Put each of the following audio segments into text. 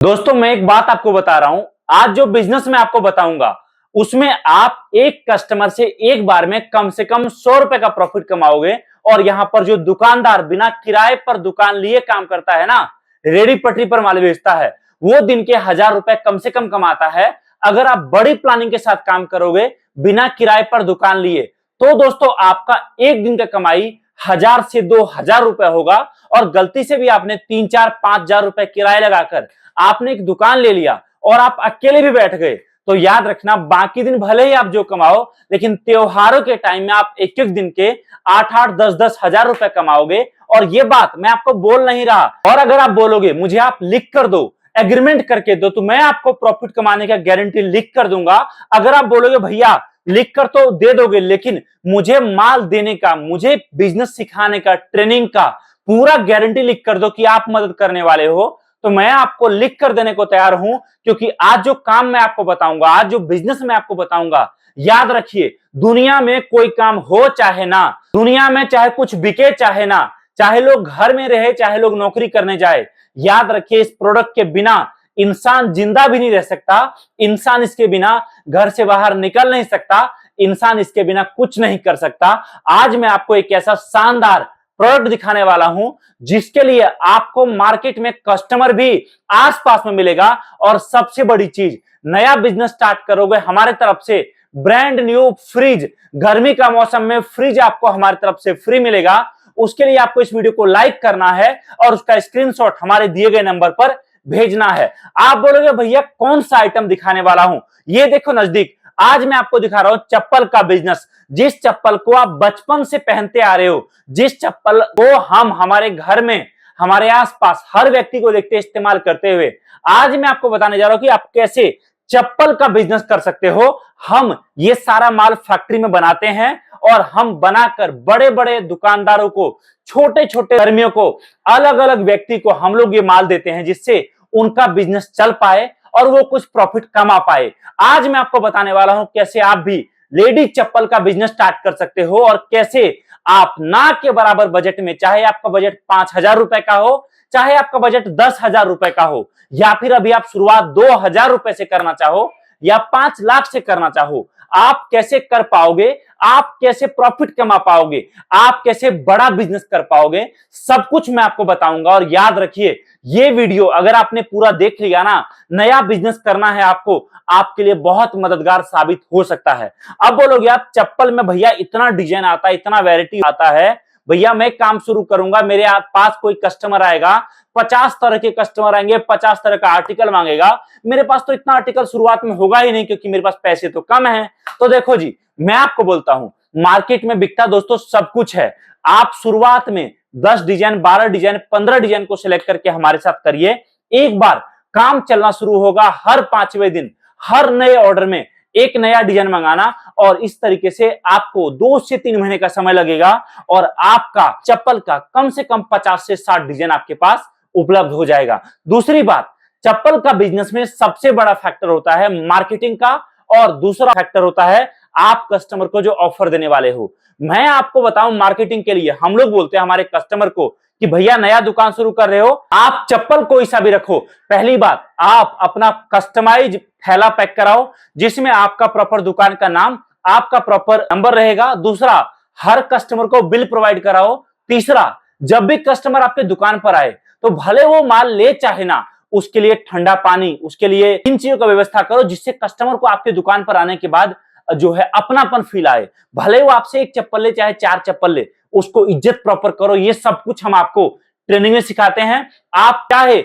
दोस्तों मैं एक बात आपको बता रहा हूं। आज जो बिजनेस मैं आपको बताऊंगा उसमें आप एक कस्टमर से एक बार में कम से कम 100 रुपए का प्रॉफिट कमाओगे। और यहां पर जो दुकानदार बिना किराए पर दुकान लिए काम करता है ना, रेडी पटरी पर माल बेचता है, वो दिन के 1000 रुपए कम से कम कमाता है। अगर आप बड़ी प्लानिंग के साथ काम करोगे बिना किराए पर दुकान लिए तो दोस्तों आपका एक दिन का कमाई 1000 से 2000 रुपए होगा। और गलती से भी आपने 3-4-5 हजार रुपए किराए लगाकर आपने एक दुकान ले लिया और आप अकेले भी बैठ गए तो याद रखना, बाकी दिन भले ही आप जो कमाओ लेकिन त्योहारों के टाइम में आप एक एक दिन के 8-8, 10-10 हजार रुपए कमाओगे। और ये बात मैं आपको बोल नहीं रहा। और अगर आप बोलोगे मुझे आप लिख कर दो, एग्रीमेंट करके दो, तो मैं आपको प्रॉफिट कमाने का गारंटी लिख कर दूंगा। अगर आप बोलोगे भैया लिख कर तो दे दोगे लेकिन मुझे माल देने का, मुझे बिजनेस सिखाने का, ट्रेनिंग का पूरा गारंटी लिख कर दो कि आप मदद करने वाले हो, तो मैं आपको लिख कर देने को तैयार हूं। क्योंकि आज जो काम मैं आपको बताऊंगा, आज जो बिजनेस मैं आपको बताऊंगा, याद रखिए दुनिया में कोई काम हो चाहे ना, दुनिया में चाहे कुछ बिके चाहे ना, चाहे लोग घर में रहे चाहे लोग नौकरी करने जाए, याद रखिए इस प्रोडक्ट के बिना इंसान जिंदा भी नहीं रह सकता। इंसान इसके बिना घर से बाहर निकल नहीं सकता। इंसान इसके बिना कुछ नहीं कर सकता। आज मैं आपको एक ऐसा शानदार प्रोडक्ट दिखाने वाला हूं जिसके लिए आपको मार्केट में कस्टमर भी आसपास में मिलेगा। और सबसे बड़ी चीज, नया बिजनेस स्टार्ट करोगे हमारे तरफ से ब्रांड न्यू फ्रिज, गर्मी का मौसम में फ्रिज आपको हमारी तरफ से फ्री मिलेगा। उसके लिए आपको इस वीडियो को लाइक करना है और उसका स्क्रीनशॉट हमारे दिए गए नंबर पर भेजना है। आप बोलोगे भैया कौन सा आइटम दिखाने वाला हूं, ये देखो नजदीक। आज मैं आपको दिखा रहा हूं चप्पल का बिजनेस। जिस चप्पल को आप बचपन से पहनते आ रहे हो, जिस चप्पल को हम हमारे घर में, हमारे आसपास हर व्यक्ति को देखते इस्तेमाल करते हुए, आज मैं आपको बताने जा रहा हूं कि आप कैसे चप्पल का बिजनेस कर सकते हो। हम ये सारा माल फैक्ट्री में बनाते हैं और हम बनाकर बड़े बड़े दुकानदारों को, छोटे छोटे कर्मियों को, अलग अलग व्यक्ति को हम लोग ये माल देते हैं जिससे उनका बिजनेस चल पाए और वो कुछ प्रॉफिट कमा पाए। आज मैं आपको बताने वाला हूं कैसे आप भी लेडीज चप्पल का बिजनेस स्टार्ट कर सकते हो और कैसे आप ना के बराबर बजट में, चाहे आपका बजट 5000 रुपए का हो, चाहे आपका बजट 10,000 रुपए का हो, या फिर अभी आप शुरुआत 2000 रुपए से करना चाहो या 5 लाख से करना चाहो, आप कैसे कर पाओगे, आप कैसे प्रॉफिट कमा पाओगे, आप कैसे बड़ा बिजनेस कर पाओगे, सब कुछ मैं आपको बताऊंगा। और याद रखिए ये वीडियो अगर आपने पूरा देख लिया ना, नया बिजनेस करना है आपको, आपके लिए बहुत मददगार साबित हो सकता है। अब बोलोगे आप चप्पल में भैया इतना डिजाइन आता है, इतना वैरायटी आता है, भैया मैं काम शुरू करूंगा, मेरे पास कोई कस्टमर आएगा, 50 तरह के कस्टमर आएंगे, 50 तरह का आर्टिकल मांगेगा, मेरे पास तो इतना आर्टिकल शुरुआत में होगा ही नहीं क्योंकि मेरे पास पैसे तो कम है। तो देखो जी, मैं आपको बोलता हूं मार्केट में बिकता दोस्तों सब कुछ है। आप शुरुआत में 10 डिजाइन, 12 डिजाइन, 15 डिजाइन को सिलेक्ट करके हमारे साथ करिए। एक बार काम चलना शुरू होगा, हर 5वें दिन हर नए ऑर्डर में एक नया डिजाइन मंगाना, और इस तरीके से आपको 2 से 3 महीने का समय लगेगा और आपका चप्पल का कम से कम 50 से 60 डिजाइन आपके पास उपलब्ध हो जाएगा। दूसरी बात, चप्पल का बिजनेस में सबसे बड़ा फैक्टर होता है मार्केटिंग का, और दूसरा फैक्टर होता है आप कस्टमर को जो ऑफर देने वाले हो। मैं आपको बताऊं, मार्केटिंग के लिए हम लोग बोलते हैं हमारे कस्टमर को कि भैया नया दुकान शुरू कर रहे हो, आप चप्पल कोई सा भी रखो। पहली बात, आप अपना कस्टमाइज थैला पैक कराओ जिसमें आपका प्रॉपर दुकान का नाम, आपका प्रॉपर नंबर रहेगा। दूसरा, हर कस्टमर को बिल प्रोवाइड कराओ। तीसरा, जब भी कस्टमर आपके दुकान पर आए तो भले वो माल ले चाहे ना, उसके लिए ठंडा पानी, उसके लिए इन चीजों का व्यवस्था करो जिससे कस्टमर को आपके दुकान पर आने के बाद जो है अपनापन फील आए। भले वो आपसे एक चप्पल ले चाहे 4 चप्पल ले, उसको इज्जत प्रॉपर करो। ये सब कुछ हम आपको ट्रेनिंग में सिखाते हैं। आप चाहे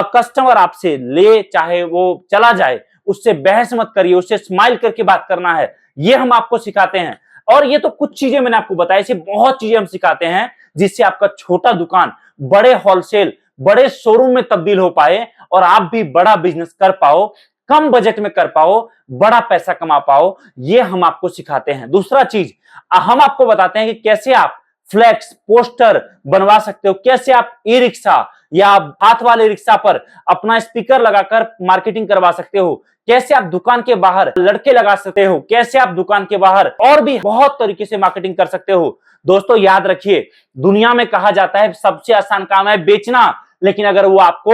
कस्टमर आपसे ले चाहे वो चला जाए, उससे बहस मत करिए, उससे स्माइल करके बात करना है, ये हम आपको सिखाते हैं। और ये तो कुछ चीजें मैंने आपको बताई, ऐसी बहुत चीजें हम सिखाते हैं जिससे आपका छोटा दुकान बड़े होलसेल, बड़े शोरूम में तब्दील हो पाए और आप भी बड़ा बिजनेस कर पाओ, कम बजट में कर पाओ, बड़ा पैसा कमा पाओ। ये हम आपको सिखाते हैं। दूसरा चीज, हम आपको बताते हैं कि कैसे आप फ्लैक्स पोस्टर बनवा सकते हो, कैसे आप ई रिक्शा या हाथ वाले रिक्शा पर अपना स्पीकर लगाकर मार्केटिंग करवा सकते हो, कैसे आप दुकान के बाहर लड़के लगा सकते हो, कैसे आप दुकान के बाहर और भी बहुत तरीके से मार्केटिंग कर सकते हो। दोस्तों याद रखिए, दुनिया में कहा जाता है सबसे आसान काम है बेचना, लेकिन अगर वो आपको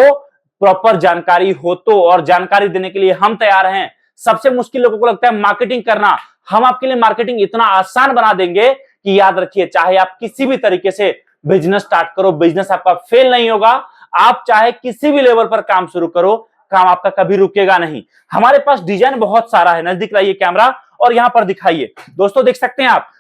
प्रॉपर जानकारी हो तो, और जानकारी देने के लिए हम तैयार हैं। सबसे मुश्किल लोगों को लगता है मार्केटिंग करना, हम आपके लिए मार्केटिंग इतना आसान बना देंगे कि याद रखिए, चाहे आप किसी भी तरीके से बिजनेस स्टार्ट करो, बिजनेस आपका फेल नहीं होगा। आप चाहे किसी भी लेवल पर काम शुरू करो, काम आपका कभी रुकेगा नहीं। हमारे पास डिजाइन बहुत सारा है, नजदीक लाइए कैमरा और यहां पर दिखाइए। दोस्तों देख सकते हैं आप,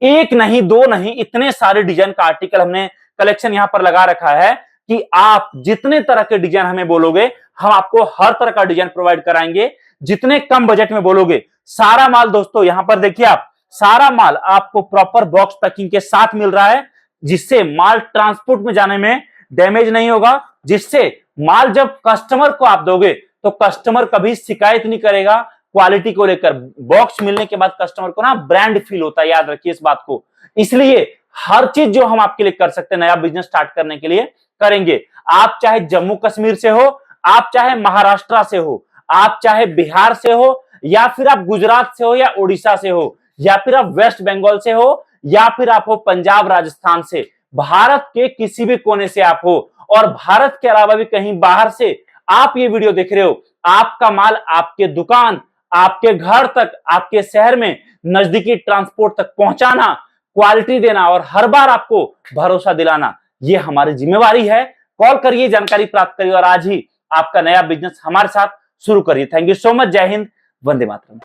एक नहीं दो नहीं, इतने सारे डिजाइन का आर्टिकल हमने कलेक्शन यहां पर लगा रखा है कि आप जितने तरह के डिजाइन हमें बोलोगे, हम आपको हर तरह का डिजाइन प्रोवाइड कराएंगे। जितने कम बजट में बोलोगे, सारा माल दोस्तों यहां पर देखिए आप, सारा माल आपको प्रॉपर बॉक्स पैकिंग के साथ मिल रहा है, जिससे माल ट्रांसपोर्ट में जाने में डैमेज नहीं होगा, जिससे माल जब कस्टमर को आप दोगे तो कस्टमर कभी शिकायत नहीं करेगा क्वालिटी को लेकर। बॉक्स मिलने के बाद कस्टमर को ना ब्रांड फील होता है, याद रखिए इस बात को। इसलिए हर चीज जो हम आपके लिए कर सकते हैं नया बिजनेस स्टार्ट करने के लिए, करेंगे। आप चाहे जम्मू कश्मीर से हो, आप चाहे महाराष्ट्र से हो, आप चाहे बिहार से हो, या फिर आप गुजरात से हो, या उड़ीसा से हो, या फिर आप वेस्ट बंगाल से हो, या फिर आप हो पंजाब राजस्थान से, भारत के किसी भी कोने से आप हो, और भारत के अलावा भी कहीं बाहर से आप ये वीडियो देख रहे हो, आपका माल आपके दुकान, आपके घर तक, आपके शहर में नजदीकी ट्रांसपोर्ट तक पहुंचाना, क्वालिटी देना और हर बार आपको भरोसा दिलाना, ये हमारी जिम्मेवारी है। कॉल करिए, जानकारी प्राप्त करिए और आज ही आपका नया बिजनेस हमारे साथ शुरू करिए। Thank you so much. जय हिंद, वंदे मातरम।